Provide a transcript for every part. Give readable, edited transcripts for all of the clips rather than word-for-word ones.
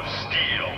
of steel.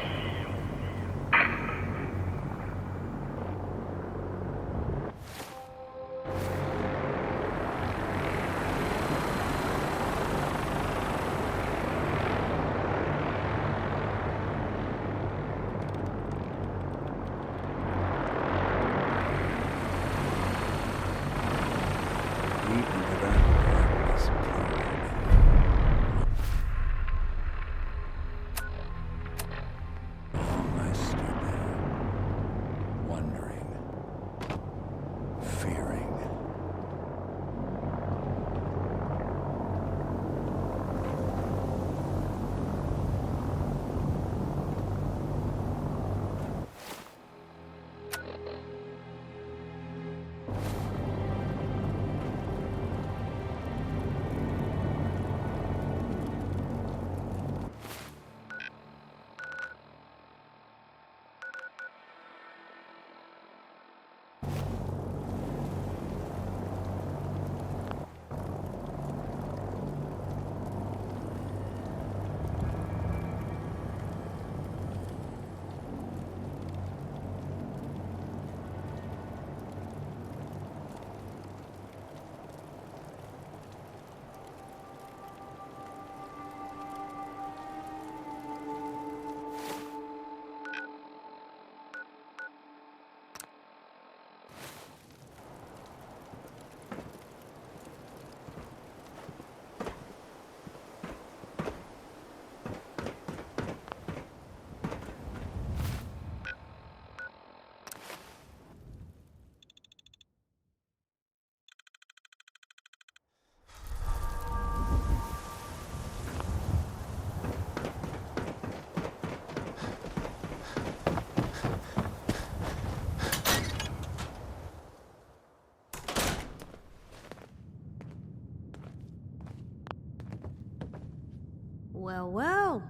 Well, well.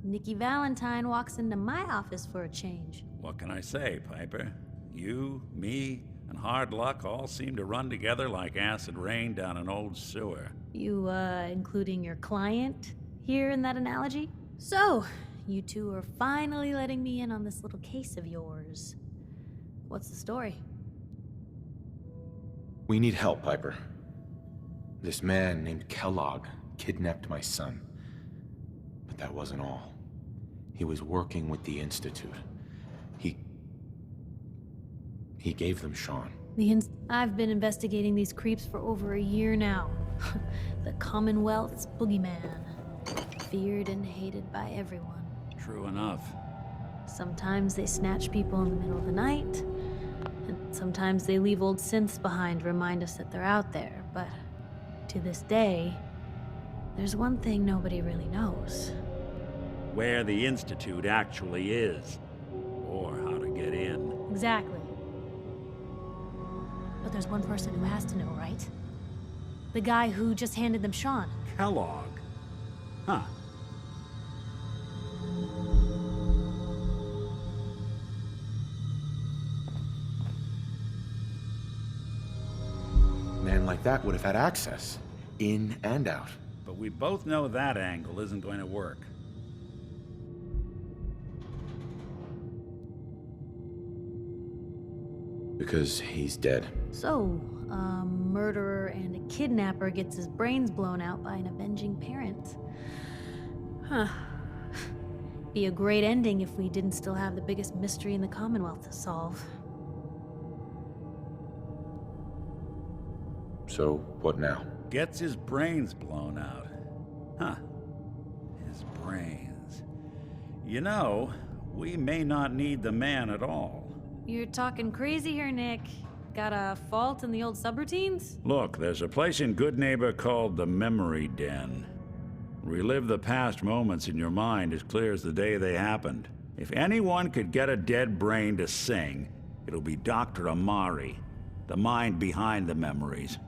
Nikki Valentine walks into my office for a change. What can I say, Piper? You, me, and hard luck all seem to run together like acid rain down an old sewer. You, including your client here in that analogy? So, you two are finally letting me in on this little case of yours. What's the story? We need help, Piper. This man named Kellogg kidnapped my son. But that wasn't all. He was working with the Institute. He gave them Sean. I've been investigating these creeps for over a year now. The Commonwealth's boogeyman. Feared and hated by everyone. True enough. Sometimes they snatch people in the middle of the night, and sometimes they leave old synths behind to remind us that they're out there, but to this day, there's one thing nobody really knows. Where the Institute actually is. Or how to get in. Exactly. But there's one person who has to know, right? The guy who just handed them Sean. Kellogg. Huh. Man like that would have had access, in and out. But we both know that angle isn't going to work. Because he's dead. So, a murderer and a kidnapper gets his brains blown out by an avenging parent. Huh. Be a great ending if we didn't still have the biggest mystery in the Commonwealth to solve. So, what now? Gets his brains blown out. Huh. His brains. You know, we may not need the man at all. You're talking crazy here, Nick. Got a fault in the old subroutines? Look, there's a place in Good Neighbor called the Memory Den. Relive the past moments in your mind as clear as the day they happened. If anyone could get a dead brain to sing, it'll be Dr. Amari, the mind behind the memories.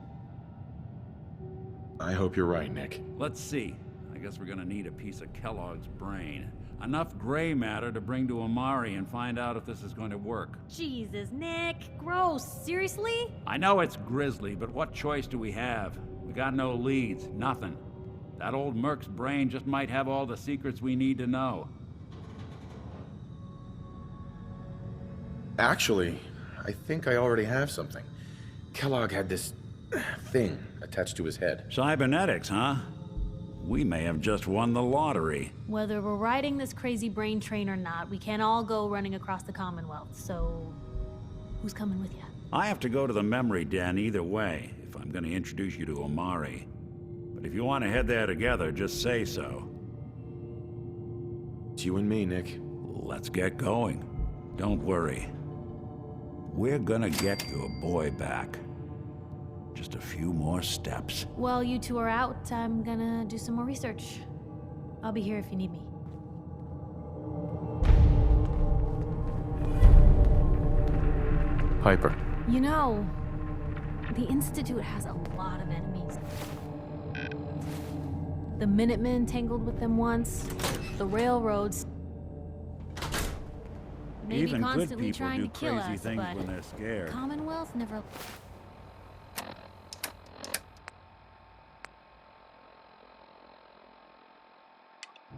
I hope you're right, Nick. Let's see. I guess we're gonna need a piece of Kellogg's brain. Enough gray matter to bring to Amari and find out if this is going to work. Jesus, Nick. Gross. Seriously? I know it's grisly, but what choice do we have? We got no leads, nothing. That old Merc's brain just might have all the secrets we need to know. Actually, I think I already have something. Kellogg had this thing attached to his head. Cybernetics, huh? We may have just won the lottery. Whether we're riding this crazy brain train or not, we can't all go running across the Commonwealth, so who's coming with you? I have to go to the memory den either way, if I'm going to introduce you to Omari. But if you want to head there together, just say so. It's you and me, Nick. Let's get going. Don't worry. We're gonna get your boy back. Just a few more steps. While you two are out, I'm gonna do some more research. I'll be here if you need me. Piper. You know, the Institute has a lot of enemies. The Minutemen tangled with them once, the railroads. Maybe Even good constantly people trying do to kill crazy us, things but when they're scared. Commonwealth never.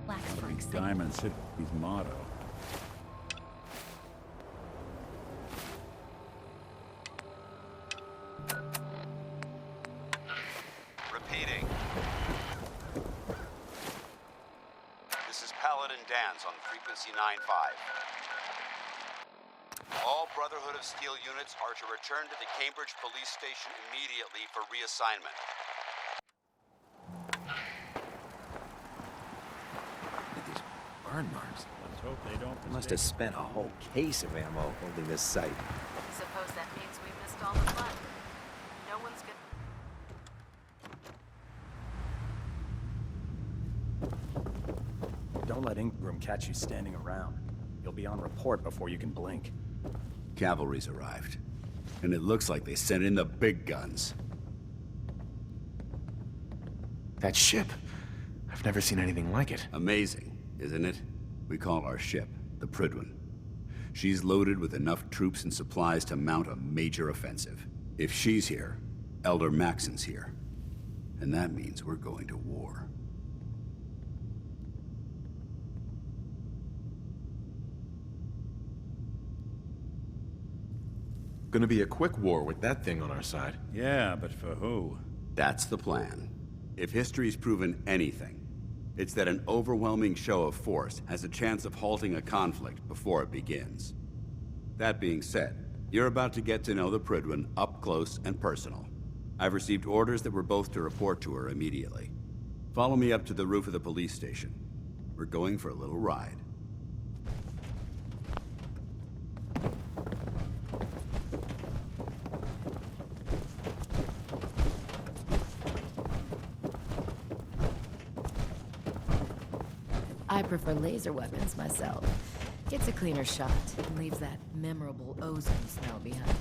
Lacks for excitement. Diamond City's motto. Repeating. This is Paladin Dan's on frequency 9-5. All Brotherhood of Steel units are to return to the Cambridge Police Station immediately for reassignment. These burn marks. Let's hope they don't Must have spent a whole case of ammo holding this site. Suppose that means we missed all the fun. No one's good. Don't let Ingram catch you standing around. You'll be on report before you can blink. Cavalry's arrived. And it looks like they sent in the big guns. That ship. I've never seen anything like it. Amazing, isn't it? We call our ship the Prydwen. She's loaded with enough troops and supplies to mount a major offensive. If she's here, Elder Maxon's here. And that means we're going to war. Gonna be a quick war with that thing on our side. Yeah, but for who? That's the plan. If history's proven anything, it's that an overwhelming show of force has a chance of halting a conflict before it begins. That being said, you're about to get to know the Prydwen up close and personal. I've received orders that we're both to report to her immediately. Follow me up to the roof of the police station. We're going for a little ride. I prefer laser weapons myself. Gets a cleaner shot and leaves that memorable ozone smell behind.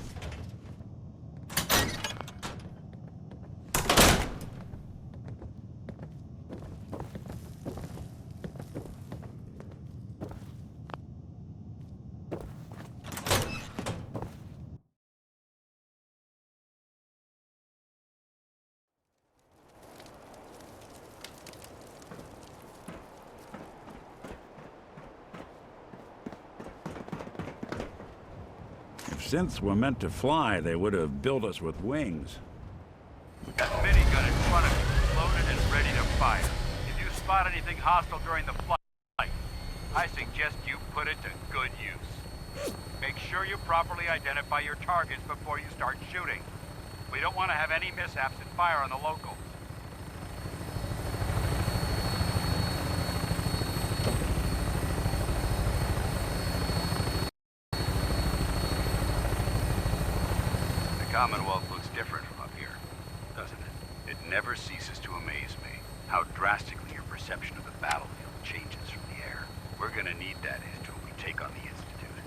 If synths were meant to fly, they would have built us with wings. That minigun in front of you is loaded and ready to fire. If you spot anything hostile during the flight, I suggest you put it to good use. Make sure you properly identify your targets before you start shooting. We don't want to have any mishaps and fire on the locals. The Commonwealth looks different from up here, doesn't it? It never ceases to amaze me how drastically your perception of the battlefield changes from the air. We're gonna need that until we take on the Institute.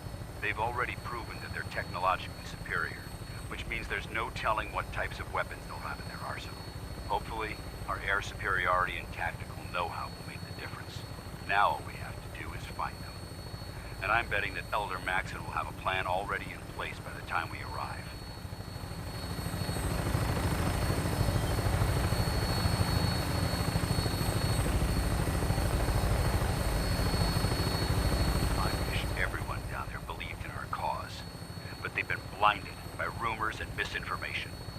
They've already proven that they're technologically superior, which means there's no telling what types of weapons they'll have in their arsenal. Hopefully, our air superiority and tactical know-how will make the difference. Now all we have to do is find them. And I'm betting that Elder Maxon will have a plan already in place by the time we arrive. I wish everyone down there believed in our cause.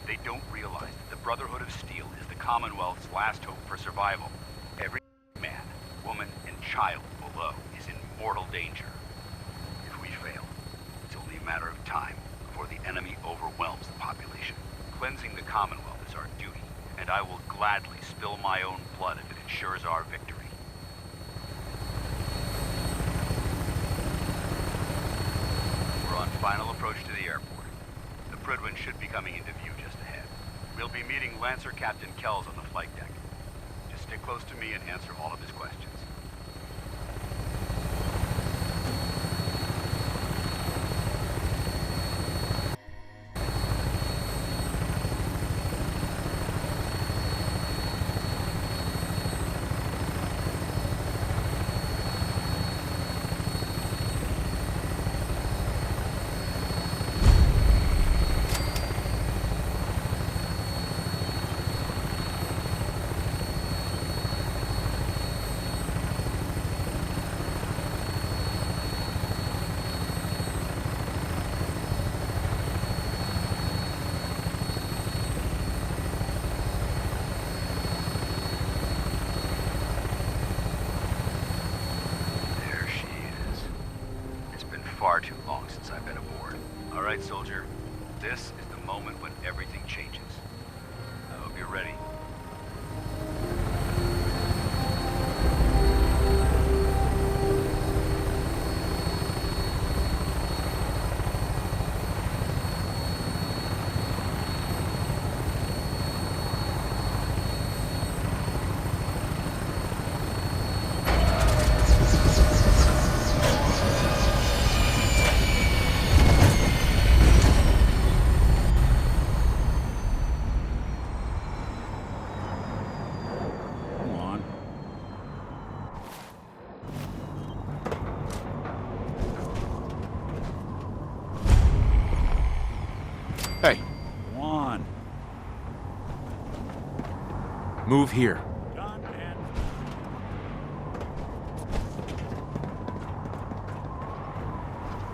They don't realize that the Brotherhood of Steel is the Commonwealth's last hope for survival. Every man, woman, and child below is in mortal danger. If we fail, it's only a matter of time before the enemy overwhelms the population. Cleansing the Commonwealth is our duty, and I will gladly spill my own blood if it ensures our victory. We're on final approach to the airport. The Prydwen should be coming into view just ahead. We'll be meeting Lancer Captain Kells on the flight deck. Just stick close to me and answer all of his questions. Far too long since I've been aboard. All right, soldier. This is the moment when everything changes. I hope you're ready. Hey, Come on. move here. Gun and...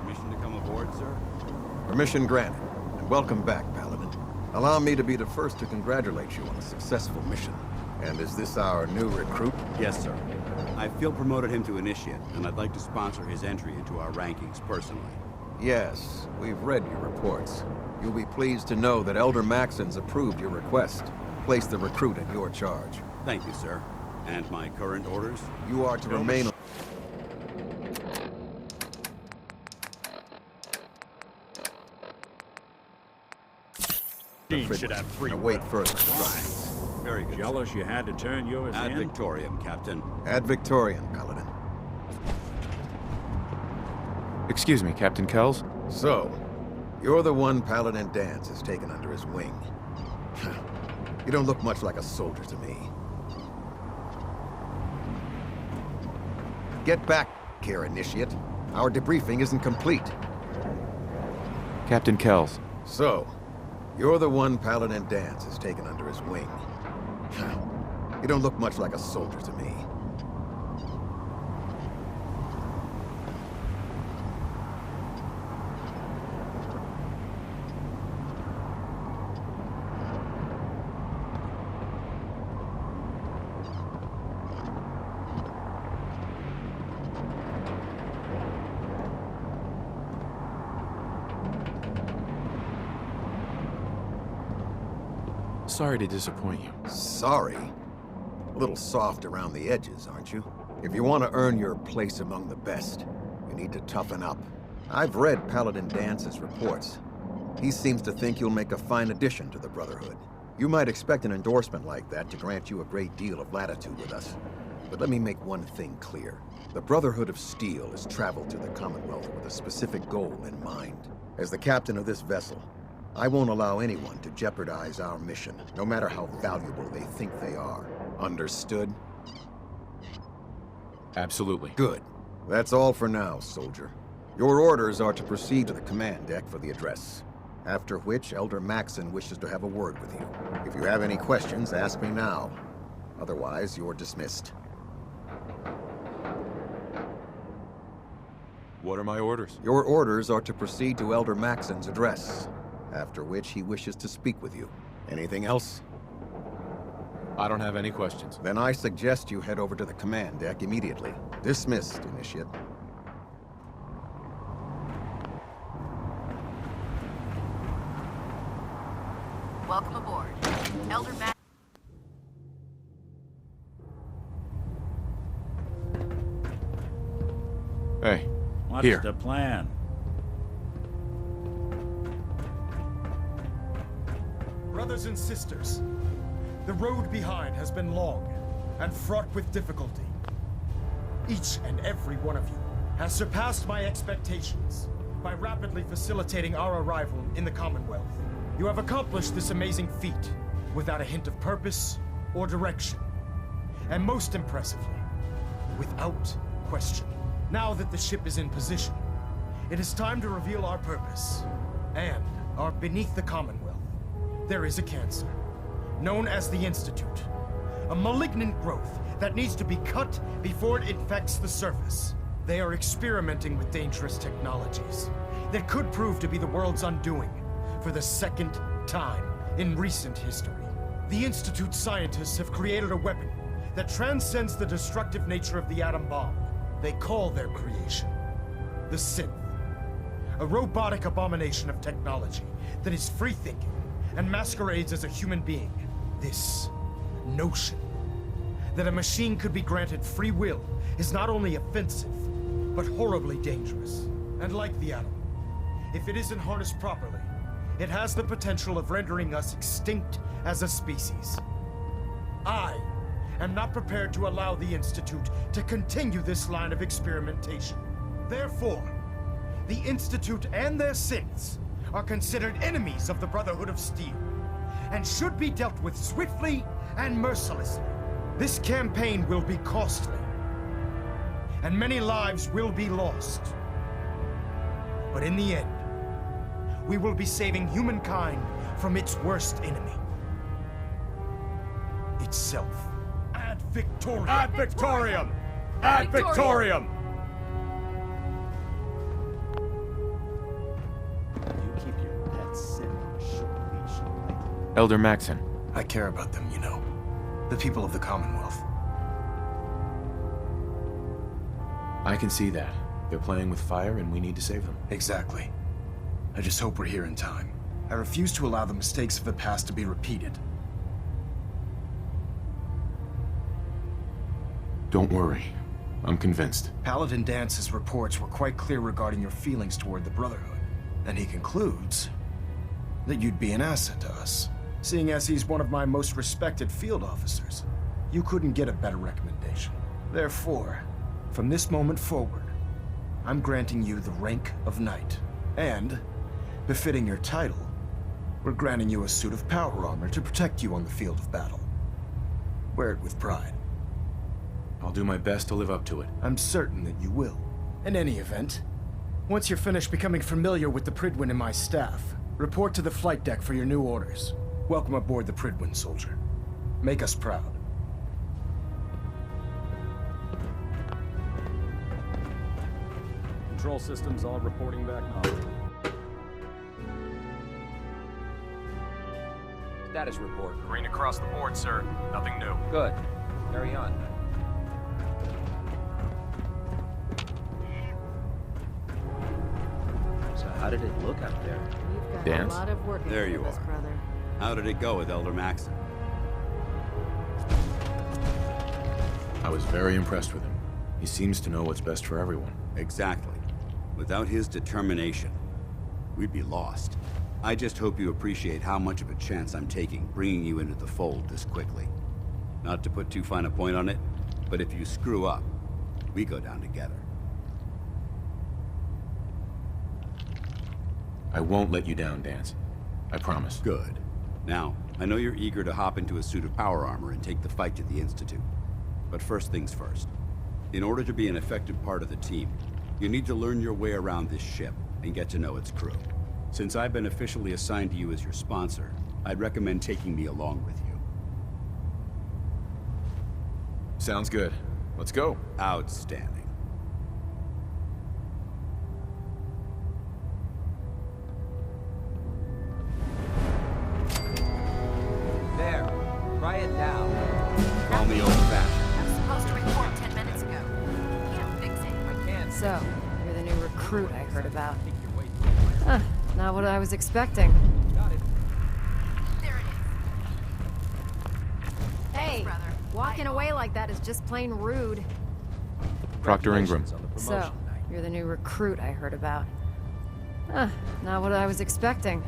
Permission to come aboard, sir? Permission granted, and welcome back, Paladin. Allow me to be the first to congratulate you on a successful mission. And is this our new recruit? Yes, sir. I feel promoted him to initiate, and I'd like to sponsor his entry into our rankings personally. Yes, we've read your reports. You'll be pleased to know that Elder Maxon's approved your request. Place the recruit in your charge. Thank you, sir. And my current orders? You are to remain... Should have free await further Why? instructions. Very good. Jealous you had to turn yours Ad in? Victoriam, Captain. Ad Victorian, Paladin. Excuse me, Captain Kells? So, you're the one Paladin Danse has taken under his wing. You don't look much like a soldier to me. Get back here, Initiate. Our debriefing isn't complete. Captain Kells. So, you're the one Paladin Danse has taken under his wing. You don't look much like a soldier to me. Sorry to disappoint you. Sorry? A little soft around the edges, aren't you? If you want to earn your place among the best, you need to toughen up. I've read Paladin Dance's reports. He seems to think you'll make a fine addition to the Brotherhood. You might expect an endorsement like that to grant you a great deal of latitude with us. But let me make one thing clear. The Brotherhood of Steel has traveled to the Commonwealth with a specific goal in mind. As the captain of this vessel, I won't allow anyone to jeopardize our mission, no matter how valuable they think they are. Understood? Absolutely. Good. That's all for now, soldier. Your orders are to proceed to the command deck for the address. After which, Elder Maxon wishes to have a word with you. If you have any questions, ask me now. Otherwise, you're dismissed. What are my orders? Your orders are to proceed to Elder Maxon's address. After which, he wishes to speak with you. Anything else? I don't have any questions. Then I suggest you head over to the command deck immediately. Dismissed, Initiate. Welcome aboard. Elder Matt. Hey, What's here. the plan? Brothers and sisters, the road behind has been long and fraught with difficulty. Each and every one of you has surpassed my expectations by rapidly facilitating our arrival in the Commonwealth. You have accomplished this amazing feat without a hint of purpose or direction. And most impressively, without question. Now that the ship is in position, it is time to reveal our purpose and our beneath the Commonwealth. There is a cancer, known as the Institute. A malignant growth that needs to be cut before it infects the surface. They are experimenting with dangerous technologies that could prove to be the world's undoing for the second time in recent history. The Institute scientists have created a weapon that transcends the destructive nature of the atom bomb. They call their creation the Synth. A robotic abomination of technology that is free-thinking and masquerades as a human being. This notion that a machine could be granted free will is not only offensive, but horribly dangerous. And like the atom, if it isn't harnessed properly, it has the potential of rendering us extinct as a species. I am not prepared to allow the Institute to continue this line of experimentation. Therefore, the Institute and their synths are considered enemies of the Brotherhood of Steel, and should be dealt with swiftly and mercilessly. This campaign will be costly, and many lives will be lost. But in the end, we will be saving humankind from its worst enemy. Itself. Ad Victoriam! Ad Victoriam! Ad Victoriam! You keep your pets sitting on a short leash, right? Elder Maxon. I care about them, you know. The people of the Commonwealth. I can see that. They're playing with fire and we need to save them. Exactly. I just hope we're here in time. I refuse to allow the mistakes of the past to be repeated. Don't worry. I'm convinced. Paladin Dance's reports were quite clear regarding your feelings toward the Brotherhood. And he concludes that you'd be an asset to us. Seeing as he's one of my most respected field officers, you couldn't get a better recommendation. Therefore, from this moment forward, I'm granting you the rank of Knight. And, befitting your title, we're granting you a suit of power armor to protect you on the field of battle. Wear it with pride. I'll do my best to live up to it. I'm certain that you will. In any event, once you're finished becoming familiar with the Pridwin and my staff, report to the flight deck for your new orders. Welcome aboard the Pridwin, soldier. Make us proud. Control systems all reporting back now. Status report. Green across the board, sir. Nothing new. Good. Carry on. So how did it look out there? You've got Dance? a lot of work There ahead you of us, are. brother. How did it go with Elder Maxon? I was very impressed with him. He seems to know what's best for everyone. Exactly. Without his determination, we'd be lost. I just hope you appreciate how much of a chance I'm taking bringing you into the fold this quickly. Not to put too fine a point on it, but if you screw up, we go down together. I won't let you down, Dance. I promise. Good. Now, I know you're eager to hop into a suit of power armor and take the fight to the Institute. But first things first. In order to be an effective part of the team, you need to learn your way around this ship and get to know its crew. Since I've been officially assigned to you as your sponsor, I'd recommend taking me along with you. Sounds good. Let's go. Outstanding. recruit I heard about. Huh, not what I was expecting. Hey, walking away like that is just plain rude. Proctor Ingram. So, you're the new recruit I heard about. Huh, not what I was expecting.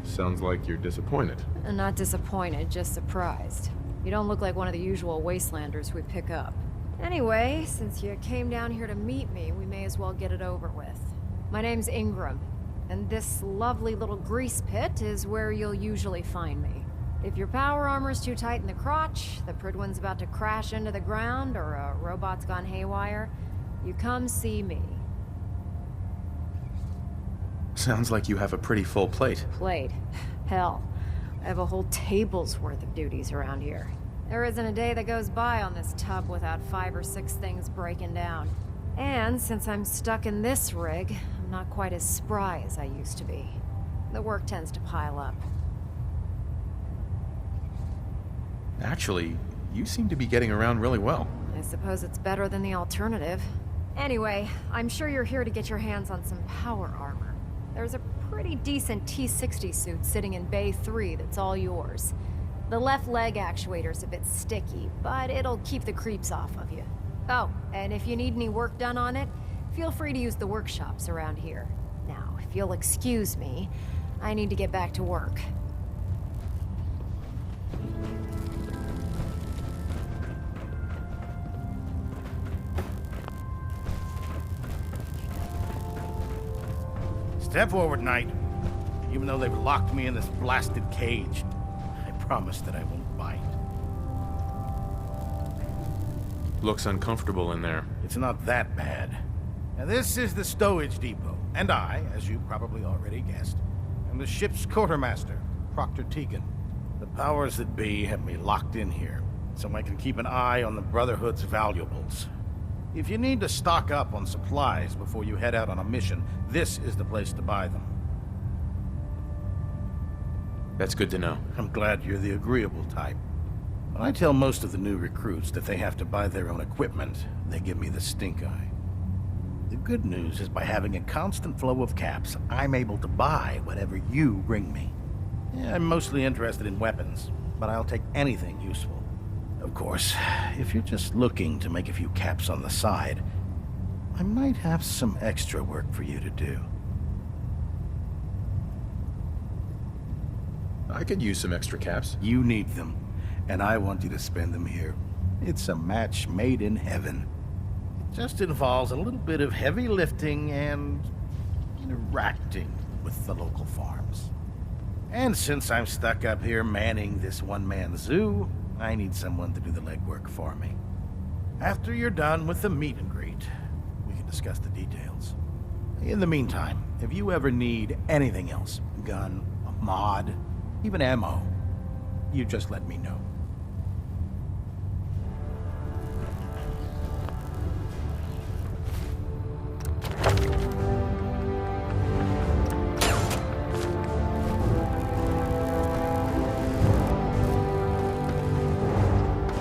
Sounds like you're disappointed. Not disappointed, just surprised. You don't look like one of the usual wastelanders we pick up. Anyway, since you came down here to meet me, we may as well get it over with. My name's Ingram, and this lovely little grease pit is where you'll usually find me. If your power armor's too tight in the crotch, the Pridwin's about to crash into the ground, or a robot's gone haywire, you come see me. Sounds like you have a pretty full plate. Plate? Hell, I have a whole table's worth of duties around here. There isn't a day that goes by on this tub without 5 or 6 things breaking down. And since I'm stuck in this rig, I'm not quite as spry as I used to be. The work tends to pile up. Actually, you seem to be getting around really well. I suppose it's better than the alternative. Anyway, I'm sure you're here to get your hands on some power armor. There's a pretty decent T-60 suit sitting in Bay 3 that's all yours. The left leg actuator's a bit sticky, but it'll keep the creeps off of you. Oh, and if you need any work done on it, feel free to use the workshops around here. Now, if you'll excuse me, I need to get back to work. Step forward, Knight. Even though they've locked me in this blasted cage, I promise that I won't bite. Looks uncomfortable in there. It's not that bad. Now, this is the stowage depot, and I, as you probably already guessed, am the ship's quartermaster, Proctor Tegan. The powers that be have me locked in here, so I can keep an eye on the Brotherhood's valuables. If you need to stock up on supplies before you head out on a mission, this is the place to buy them. That's good to know. I'm glad you're the agreeable type. When I tell most of the new recruits that they have to buy their own equipment, they give me the stink eye. The good news is by having a constant flow of caps, I'm able to buy whatever you bring me. Yeah, I'm mostly interested in weapons, but I'll take anything useful. Of course, if you're just looking to make a few caps on the side, I might have some extra work for you to do. I could use some extra caps. You need them, and I want you to spend them here. It's a match made in heaven. It just involves a little bit of heavy lifting and interacting with the local farms. And since I'm stuck up here manning this one-man zoo, I need someone to do the legwork for me. After you're done with the meet and greet, we can discuss the details. In the meantime, if you ever need anything else, gun, a mod, even ammo, you just let me know.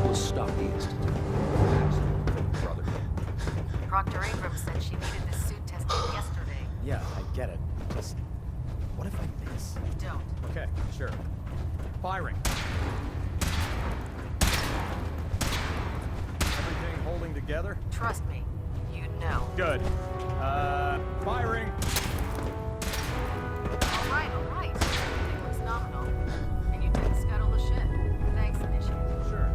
We'll stop the institute. Proctor Ingram said she needed this suit tested yesterday. Yeah, I get it. Just... what if I miss? Don't. Okay, sure. Firing. Everything holding together? Trust me, you'd know. Good. Firing. All right. Everything looks nominal. And you didn't scuttle the ship. Thanks, Initiate. Sure.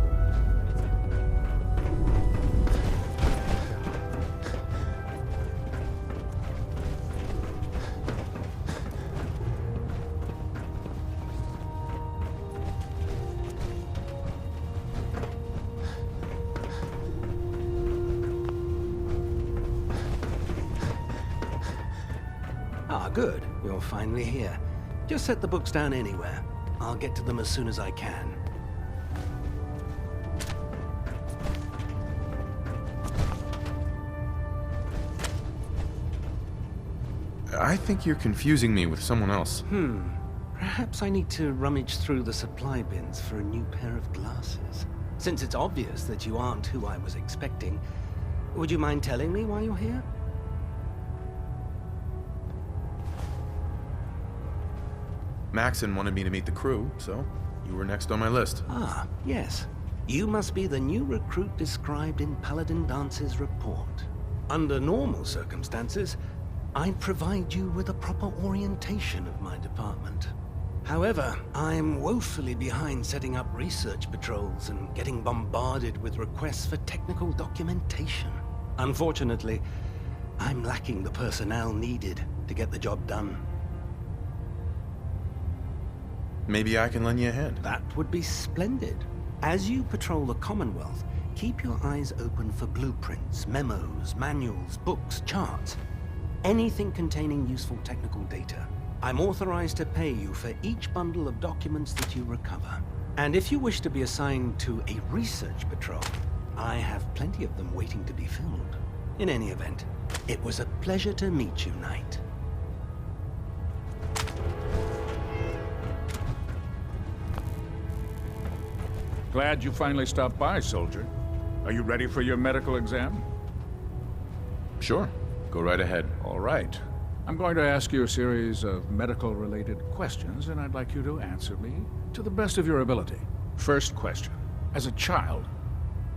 Ah, good. You're finally here. Just set the books down anywhere. I'll get to them as soon as I can. I think you're confusing me with someone else. Perhaps I need to rummage through the supply bins for a new pair of glasses. Since it's obvious that you aren't who I was expecting, would you mind telling me why you're here? Maxon wanted me to meet the crew, so you were next on my list. Ah, yes. You must be the new recruit described in Paladin Dance's report. Under normal circumstances, I'd provide you with a proper orientation of my department. However, I'm woefully behind setting up research patrols and getting bombarded with requests for technical documentation. Unfortunately, I'm lacking the personnel needed to get the job done. Maybe I can lend you a hand. That would be splendid. As you patrol the Commonwealth, keep your eyes open for blueprints, memos, manuals, books, charts. Anything containing useful technical data. I'm authorized to pay you for each bundle of documents that you recover. And if you wish to be assigned to a research patrol, I have plenty of them waiting to be filled. In any event, it was a pleasure to meet you, Knight. Glad you finally stopped by, soldier. Are you ready for your medical exam? Sure. Go right ahead. All right. I'm going to ask you a series of medical-related questions, and I'd like you to answer me to the best of your ability. First question. As a child,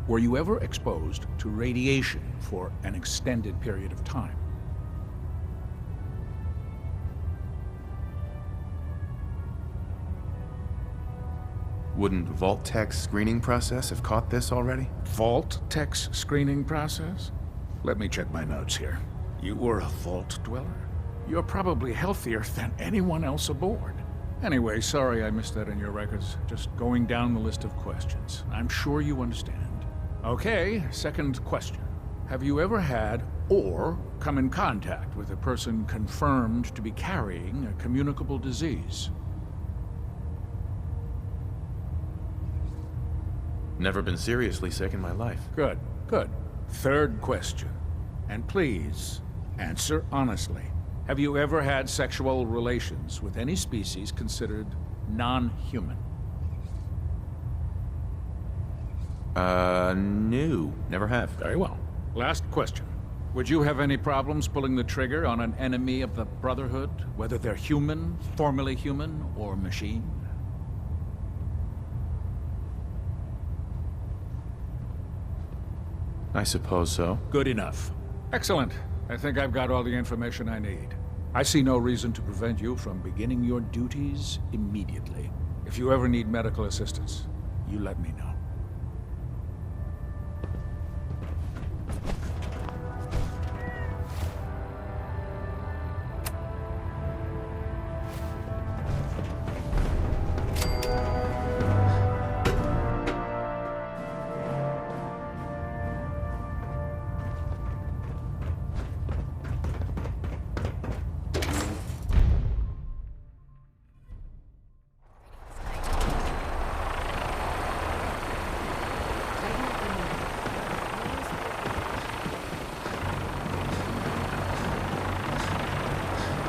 were you ever exposed to radiation for an extended period of time? Wouldn't Vault-Tech's screening process have caught this already? Vault-Tech's screening process? Let me check my notes here. You were a Vault Dweller? You're probably healthier than anyone else aboard. Anyway, sorry I missed that in your records. Just going down the list of questions. I'm sure you understand. Okay, second question. Have you ever had or come in contact with a person confirmed to be carrying a communicable disease? Never been seriously sick in my life. Good, good. Third question. And please, answer honestly. Have you ever had sexual relations with any species considered non-human? No. Never have. Very well. Last question. Would you have any problems pulling the trigger on an enemy of the Brotherhood, whether they're human, formerly human, or machine? I suppose so. Good enough. Excellent. I think I've got all the information I need. I see no reason to prevent you from beginning your duties immediately. If you ever need medical assistance, you let me know.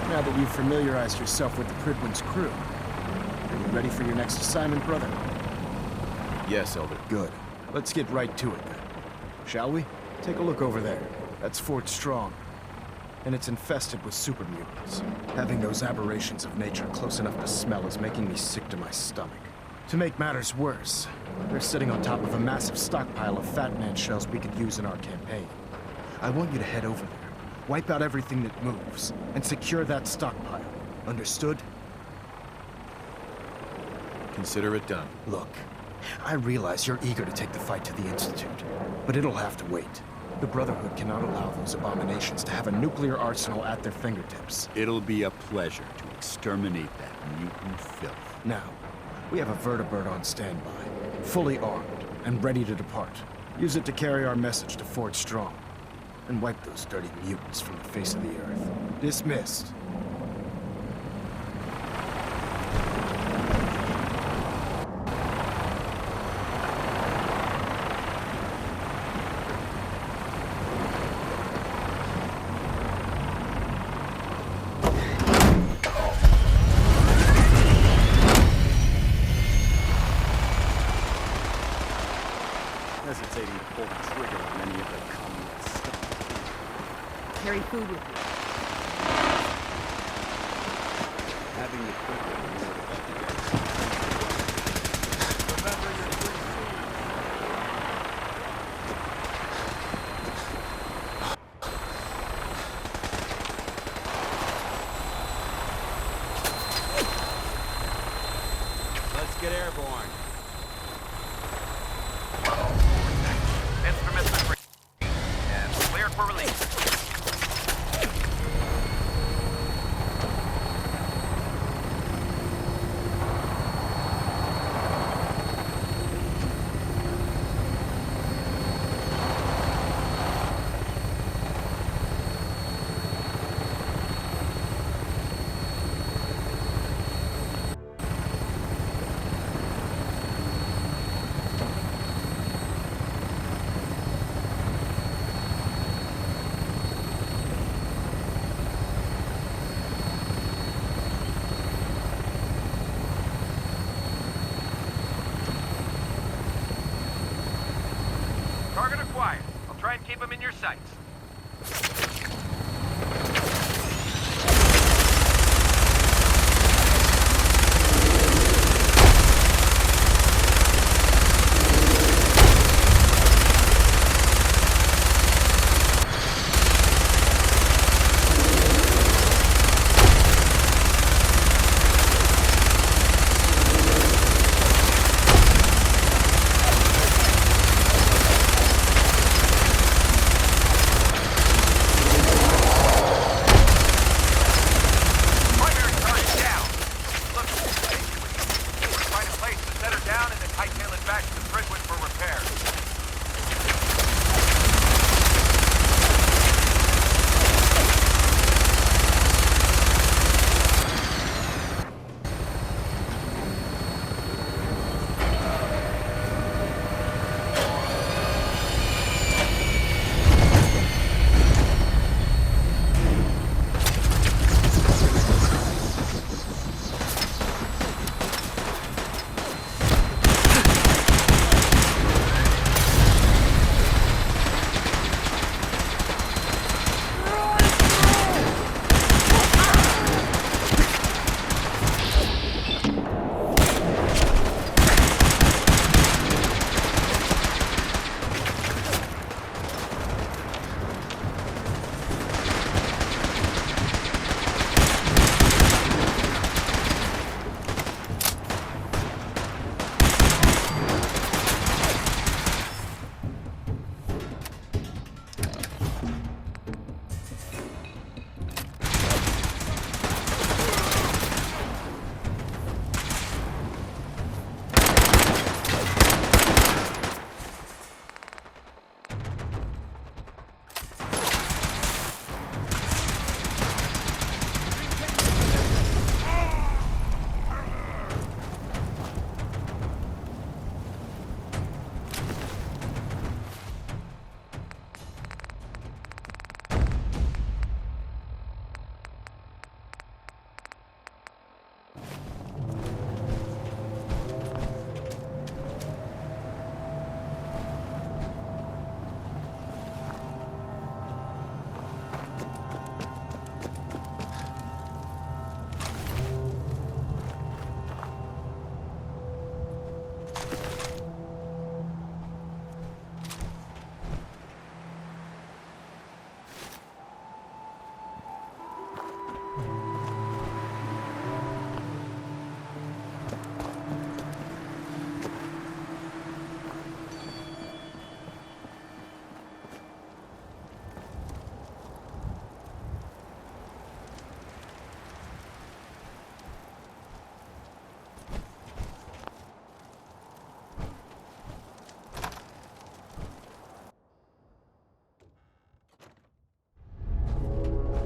Now that you've familiarized yourself with the Pridwin's crew, are you ready for your next assignment, brother? Yes, Elder. Good. Let's get right to it then. Shall we? Take a look over there. That's Fort Strong. And it's infested with super mutants. Having those aberrations of nature close enough to smell is making me sick to my stomach. To make matters worse, they're sitting on top of a massive stockpile of Fat Man shells we could use in our campaign. I want you to head over there, wipe out everything that moves, and secure that stockpile. Understood? Consider it done. Look, I realize you're eager to take the fight to the Institute, but it'll have to wait. The Brotherhood cannot allow those abominations to have a nuclear arsenal at their fingertips. It'll be a pleasure to exterminate that mutant filth. Now, we have a vertibird on standby, fully armed and ready to depart. Use it to carry our message to Fort Strong, and wipe those dirty mutants from the face of the earth. Dismissed. Hesitating to pull the trigger on any of the Commonwealth stuff. Carry food with you. Having the quick airborne. Instruments are free. And cleared for release. Target acquired. I'll try and keep him in your sights.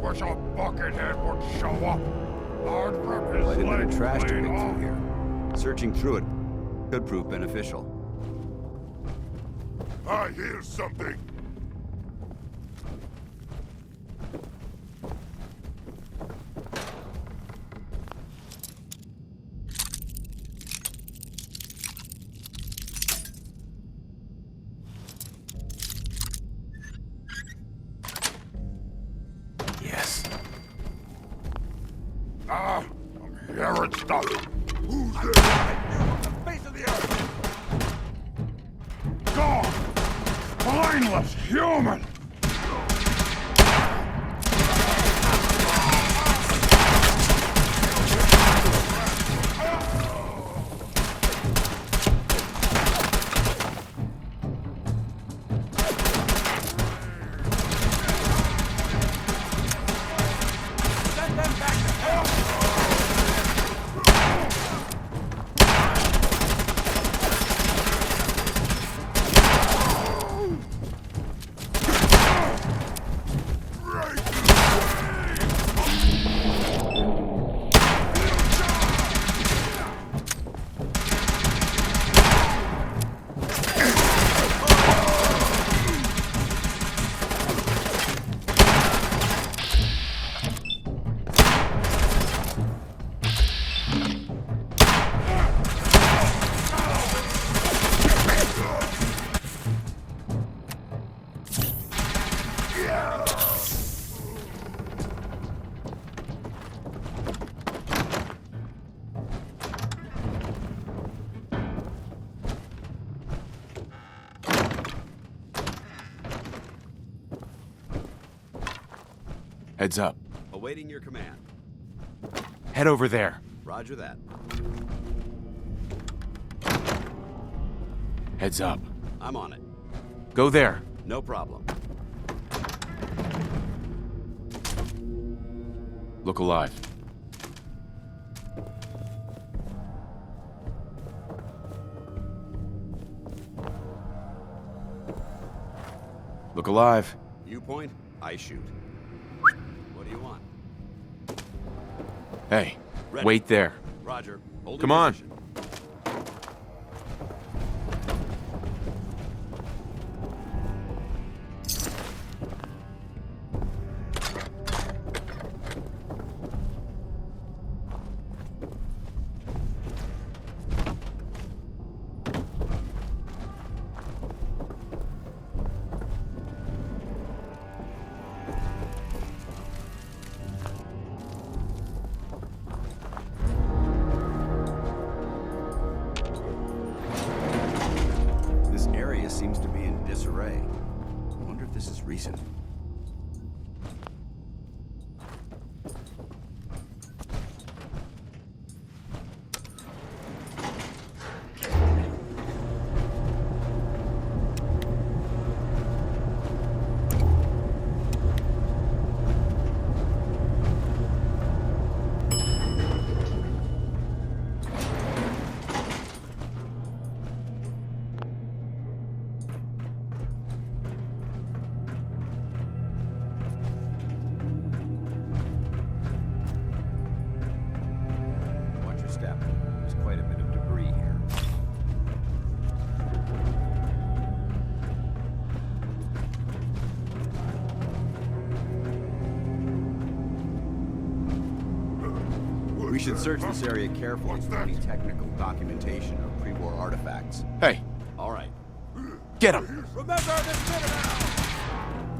Wish a buckethead would show up. I'd rip his Quite a bit legs of trash to clean dig off. through here. Searching through it could prove beneficial. I hear something. Yes. Ah, I'm hearing stuff. Who's there? On the face of the earth. Gone. Mindless human. Heads up. Awaiting your command. Head over there. Roger that. Heads up. I'm on it. Go there. No problem. Look alive. Look alive. You point, I shoot. What do you want? Hey, Ready. wait there. Roger. Holding Come on. position. This area seems to be in disarray. I wonder if this is recent. Watch your step. There's quite a bit of debris here. We should search this area carefully for any technical documentation or pre-war artifacts. Hey, All right. get him! Remember this minute!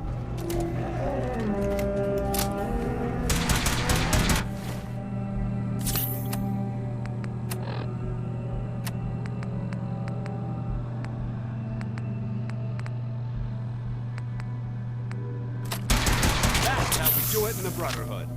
That's how we do it in the Brotherhood.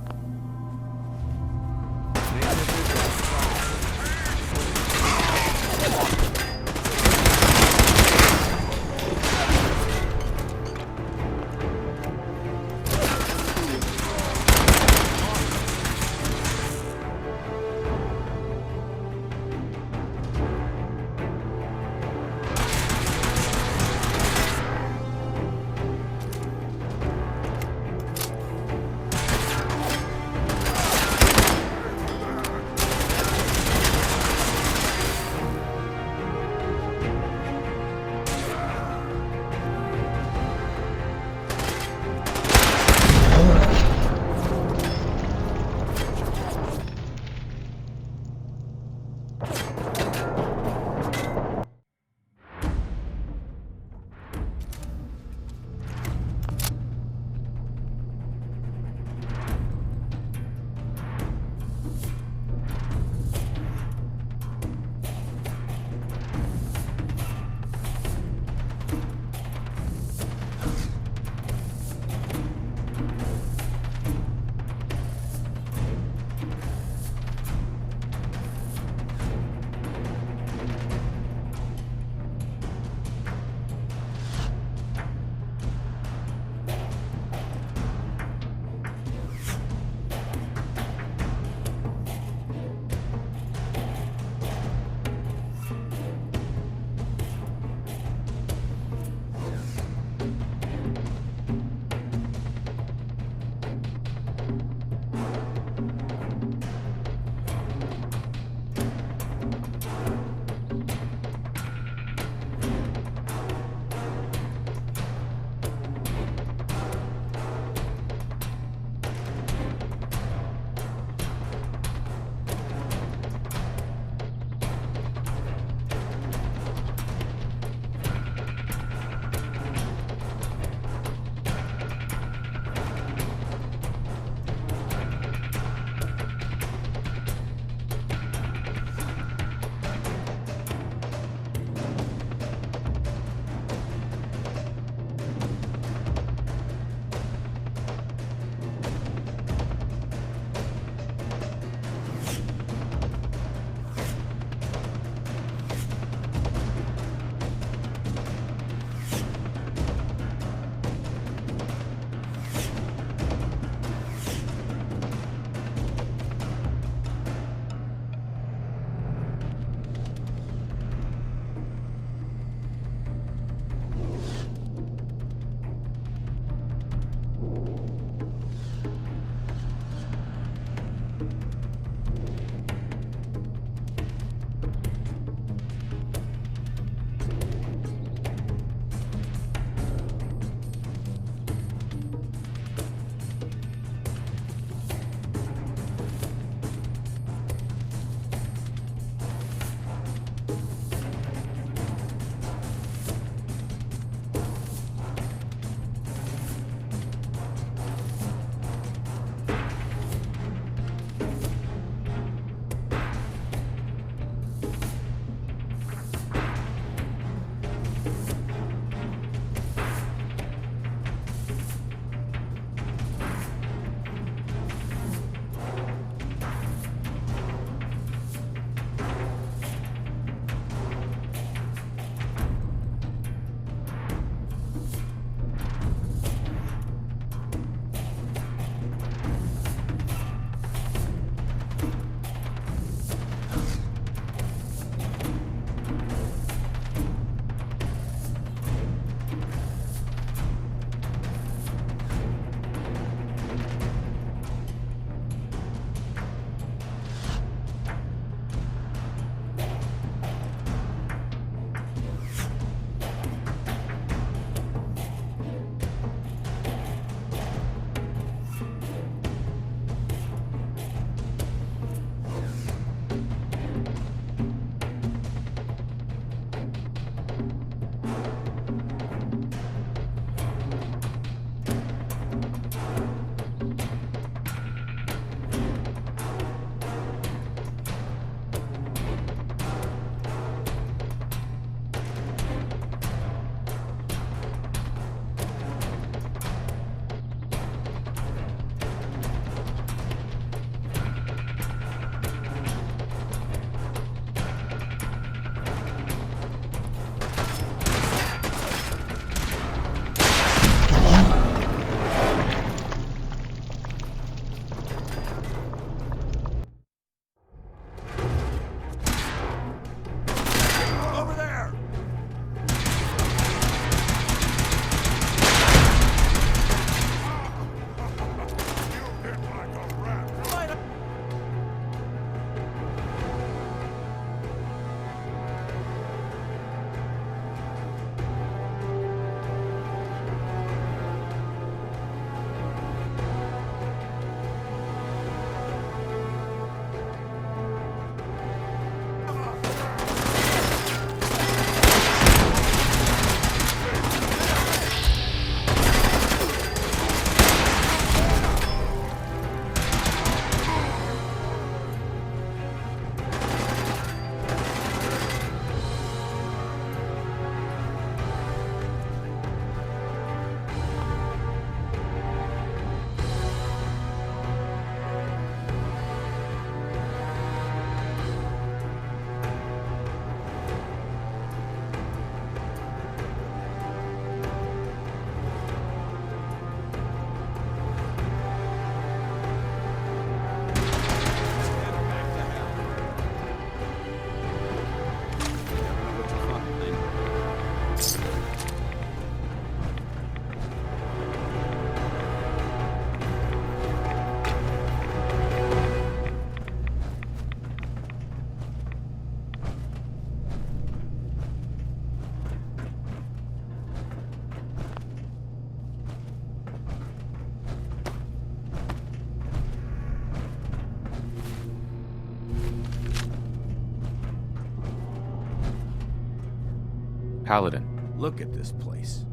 Paladin. Look at this place.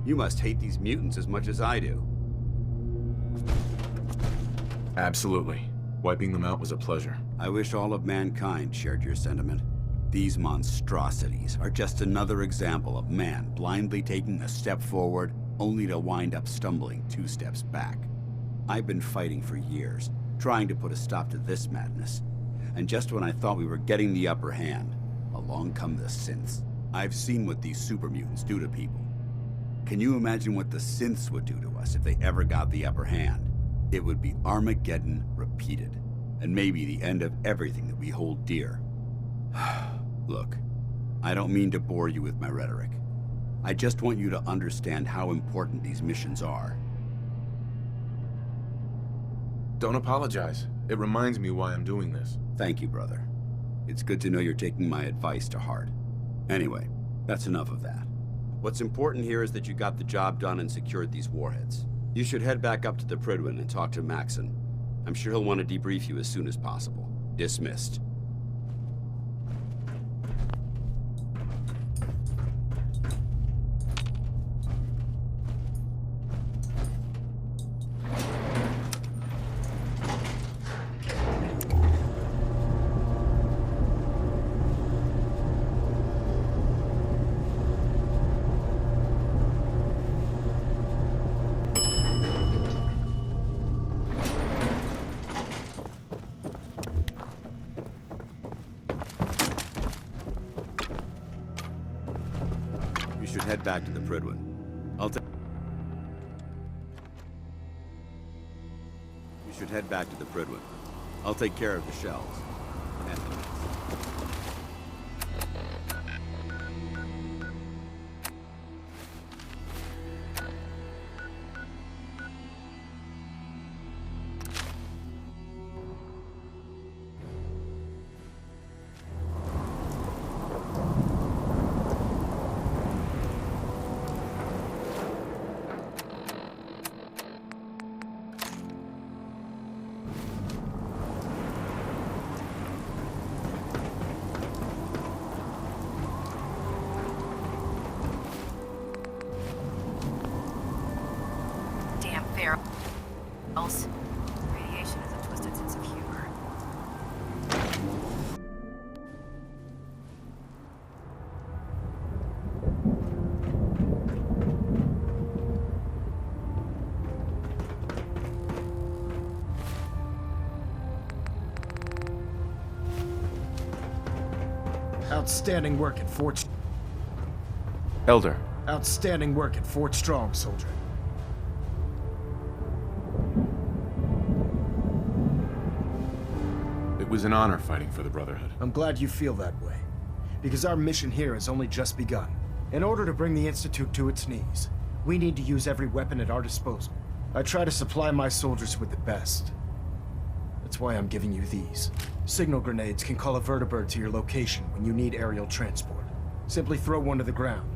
You must hate these mutants as much as I do. Absolutely. Wiping them out was a pleasure. I wish all of mankind shared your sentiment. These monstrosities are just another example of man blindly taking a step forward, only to wind up stumbling 2 steps back. I've been fighting for years, trying to put a stop to this madness. And just when I thought we were getting the upper hand, along come the synths. I've seen what these super mutants do to people. Can you imagine what the synths would do to us if they ever got the upper hand? It would be Armageddon repeated, and maybe the end of everything that we hold dear. Look, I don't mean to bore you with my rhetoric. I just want you to understand how important these missions are. Don't apologize. It reminds me why I'm doing this. Thank you, brother. It's good to know you're taking my advice to heart. Anyway, that's enough of that. What's important here is that you got the job done and secured these warheads. You should head back up to the Prydwen and talk to Maxon. I'm sure he'll want to debrief you as soon as possible. Dismissed. You should head back to the Prydwen. You should head back to the Prydwen. I'll take care of the shells. And the mess. Radiation has a twisted sense of humor. Outstanding work at Fort... Elder. Outstanding work at Fort Strong, soldier. It was an honor fighting for the Brotherhood. I'm glad you feel that way, because our mission here has only just begun. In order to bring the Institute to its knees, we need to use every weapon at our disposal. I try to supply my soldiers with the best. That's why I'm giving you these. Signal grenades can call a vertibird to your location when you need aerial transport. Simply throw one to the ground,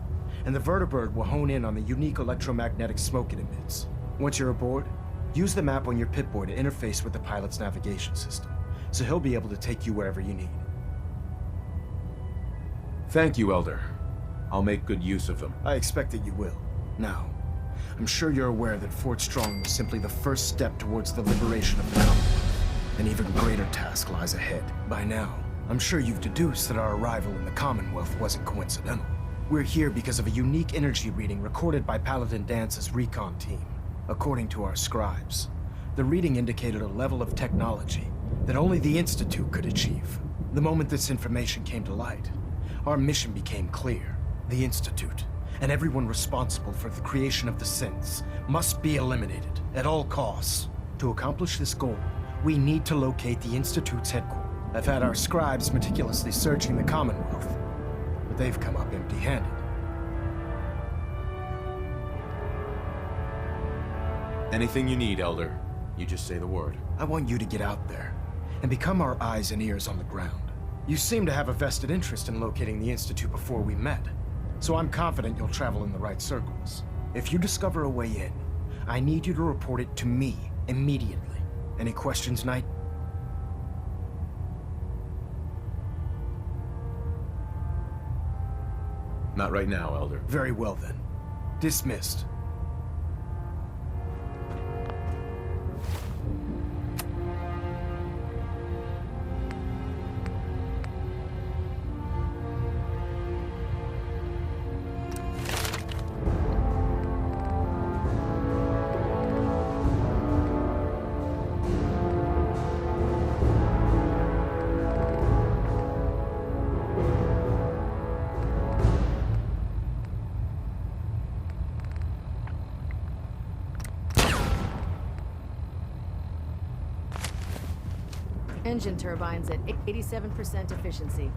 and the vertibird will hone in on the unique electromagnetic smoke it emits. Once you're aboard, use the map on your Pip-Boy to interface with the pilot's navigation system, so he'll be able to take you wherever you need. Thank you, Elder. I'll make good use of them. I expect that you will. Now, I'm sure you're aware that Fort Strong was simply the first step towards the liberation of the Commonwealth. An even greater task lies ahead. By now, I'm sure you've deduced that our arrival in the Commonwealth wasn't coincidental. We're here because of a unique energy reading recorded by Paladin Dance's recon team. According to our scribes, the reading indicated a level of technology that only the Institute could achieve. The moment this information came to light, our mission became clear. The Institute, and everyone responsible for the creation of the synths, must be eliminated at all costs. To accomplish this goal, we need to locate the Institute's headquarters. I've had our scribes meticulously searching the Commonwealth, but they've come up empty-handed. Anything you need, Elder. You just say the word. I want you to get out there and become our eyes and ears on the ground. You seem to have a vested interest in locating the Institute before we met, so I'm confident you'll travel in the right circles. If you discover a way in, I need you to report it to me immediately. Any questions, Knight? Not right now, Elder. Very well then. Dismissed. Engine turbines at 87% efficiency.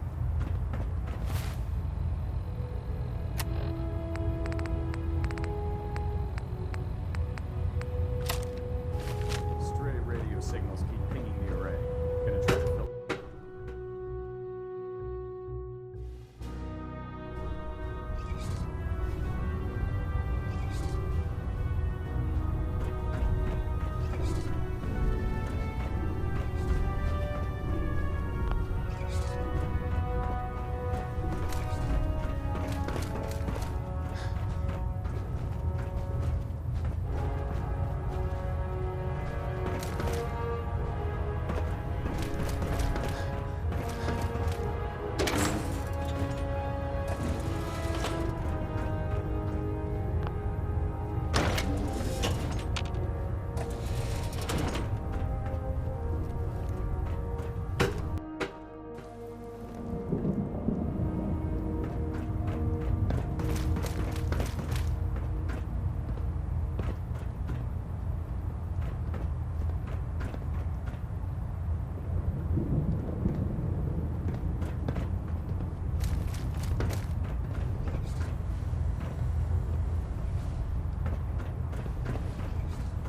Stray radio signals keep pinging the array. Gonna try to fill.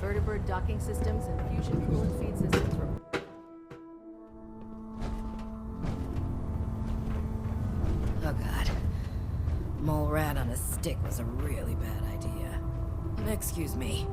Vertibird docking systems and fusion coolant feed systems were... Oh god. Mole rat on a stick was a really bad idea. Excuse me.